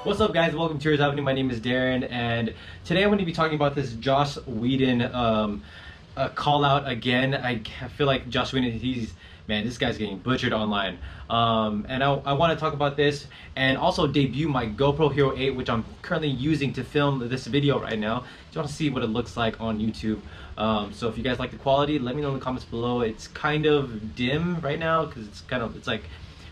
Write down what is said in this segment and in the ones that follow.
What's up, guys? Welcome to Tears Avenue. My name is Darren, and today I'm going to be talking about this Joss Whedon call out again. I feel like Joss Whedon, man, this guy's getting butchered online. And I want to talk about this and also debut my GoPro Hero 8, which I'm currently using to film this video right now. Just want to see what it looks like on YouTube. So if you guys like the quality, let me know in the comments below. It's kind of dim right now because it's like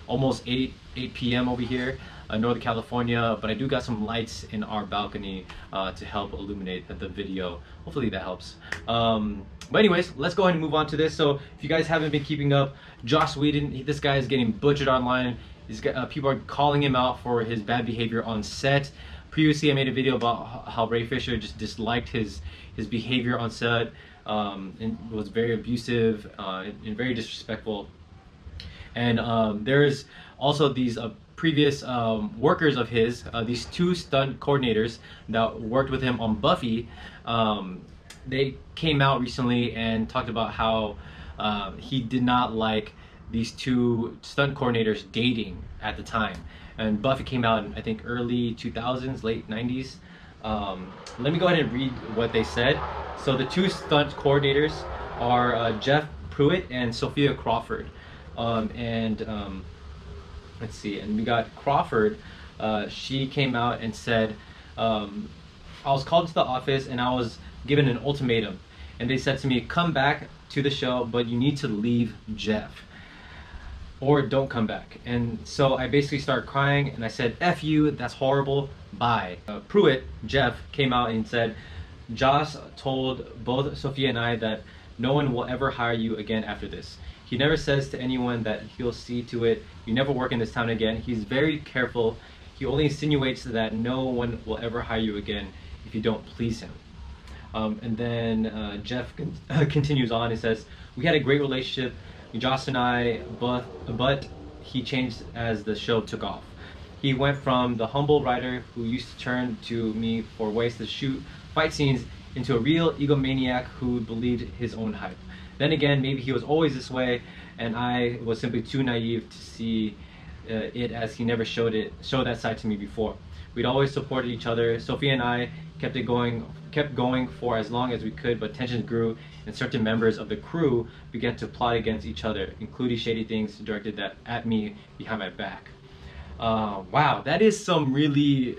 almost 8 p.m. over here. Northern California, but I do got some lights in our balcony to help illuminate the video. Hopefully that helps. But anyways, let's go ahead and move on to this. So if you guys haven't been keeping up, Joss Whedon, this guy is getting butchered online. People are calling him out for his bad behavior on set. Previously, I made a video about how Ray Fisher just disliked his behavior on set and was very abusive and very disrespectful. And there's also these previous workers of his, these two stunt coordinators that worked with him on Buffy. They came out recently and talked about how he did not like these two stunt coordinators dating at the time. And Buffy came out in, I think, early 2000s, late 90s. Let me go ahead and read what they said. So the two stunt coordinators are Jeff Pruitt and Sophia Crawford. Let's see, and we got Crawford. She came out and said, I was called to the office and I was given an ultimatum. And they said to me, come back to the show, but you need to leave Jeff. Or don't come back. And so I basically started crying and I said, F you, that's horrible, bye. Pruitt, Jeff, came out and said, Joss told both Sophia and I that no one will ever hire you again after this. He never says to anyone that he'll see to it you never work in this town again. He's very careful. He only insinuates that no one will ever hire you again if you don't please him. And then Jeff continues on and says, we had a great relationship, Joss and I, but he changed as the show took off. He went from the humble writer who used to turn to me for ways to shoot fight scenes into a real egomaniac who believed his own hype. Then again, maybe he was always this way, and I was simply too naive to see it, as he never showed that side to me before. We'd always supported each other. Sophia and I kept going for as long as we could, but tensions grew, and certain members of the crew began to plot against each other, including shady things directed at me behind my back. Wow, that is some really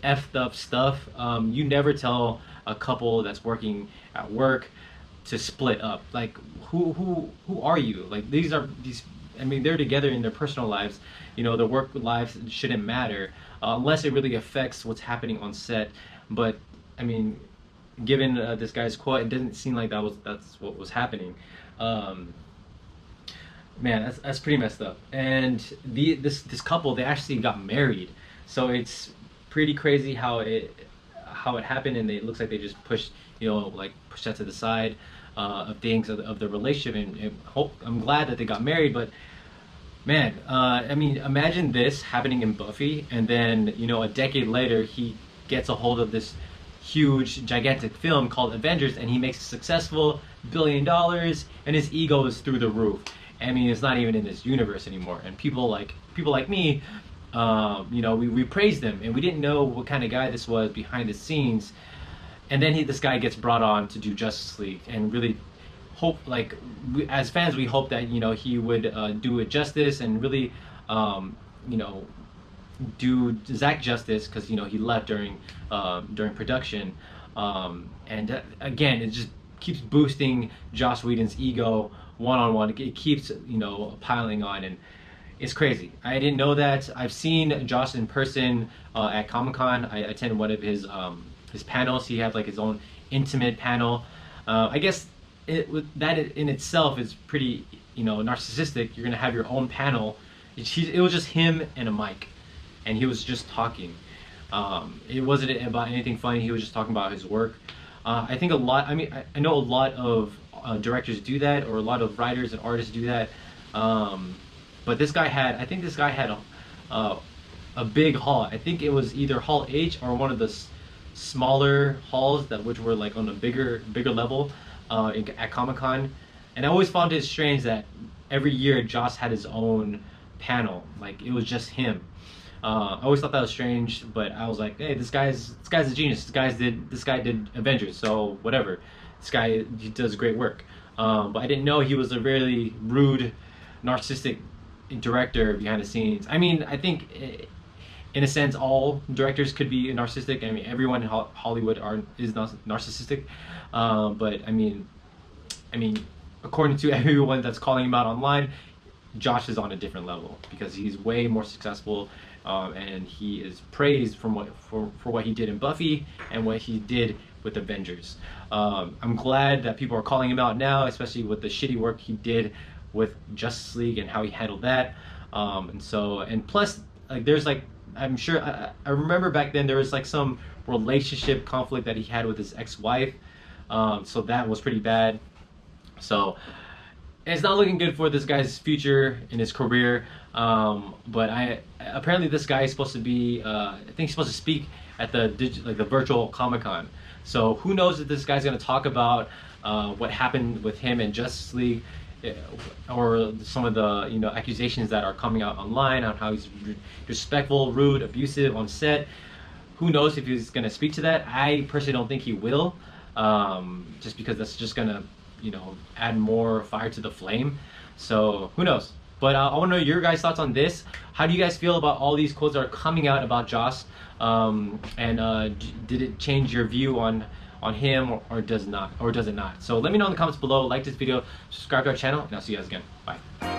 effed up stuff. You never tell a couple that's working at work to split up. Like, who are you? Like, I mean, they're together in their personal lives. You know, their work lives shouldn't matter unless it really affects what's happening on set. But I mean, given this guy's quote, it doesn't seem like that's what was happening. Man, that's pretty messed up. And this couple, they actually got married, so it's pretty crazy how it happened. And it looks like they just pushed that to the side of things of the relationship, and I'm glad that they got married. But man, I mean, imagine this happening in Buffy, and then a decade later he gets a hold of this huge, gigantic film called Avengers, and he makes it successful, $1 billion, and his ego is through the roof. I mean, it's not even in this universe anymore. And people like me, we praised him, and we didn't know what kind of guy this was behind the scenes. And then this guy gets brought on to do Justice League, and really hope, as fans, we hope that he would do it justice and really do Zack justice, because he left during production. And again, it just keeps boosting Joss Whedon's ego one-on-one. It keeps piling on, and it's crazy. I didn't know that. I've seen Joss in person at Comic-Con. I attended one of his panels. He had his own intimate panel. I guess that in itself is pretty narcissistic. You're gonna have your own panel. It was just him and a mic, and he was just talking. It wasn't about anything funny. He was just talking about his work. I think I know a lot of directors do that, or a lot of writers and artists do that. But this guy had a big hall. I think it was either Hall H or one of the smaller halls which were on a bigger level at Comic-Con. And I always found it strange that every year Joss had his own panel. It was just him. I always thought that was strange, but I was like, hey, this guy's a genius. This guy did Avengers, so whatever. This guy, he does great work. But I didn't know he was a really rude, narcissistic director behind the scenes. I mean, I think in a sense, all directors could be narcissistic. I mean, everyone in Hollywood is narcissistic. But I mean, according to everyone that's calling him out online, Josh is on a different level because he's way more successful, and he is praised for what he did in Buffy and what he did with Avengers. I'm glad that people are calling him out now, especially with the shitty work he did with Justice League and how he handled that. And plus, like, there's like, I'm sure I remember back then there was like some relationship conflict that he had with his ex-wife, so that was pretty bad. So it's not looking good for this guy's future in his career. But apparently this guy is supposed to be, I think he's supposed to speak at the virtual Comic-Con. So who knows if this guy's going to talk about what happened with him and Justice League, or some of the accusations that are coming out online on how he's disrespectful, rude, abusive on set. Who knows if he's going to speak to that? I personally don't think he will, just because that's just going to add more fire to the flame. So who knows? But I want to know your guys' thoughts on this. How do you guys feel about all these quotes that are coming out about Joss? Did it change your view on him, or does it not? So let me know in the comments below. Like this video, subscribe to our channel, and I'll see you guys again. Bye.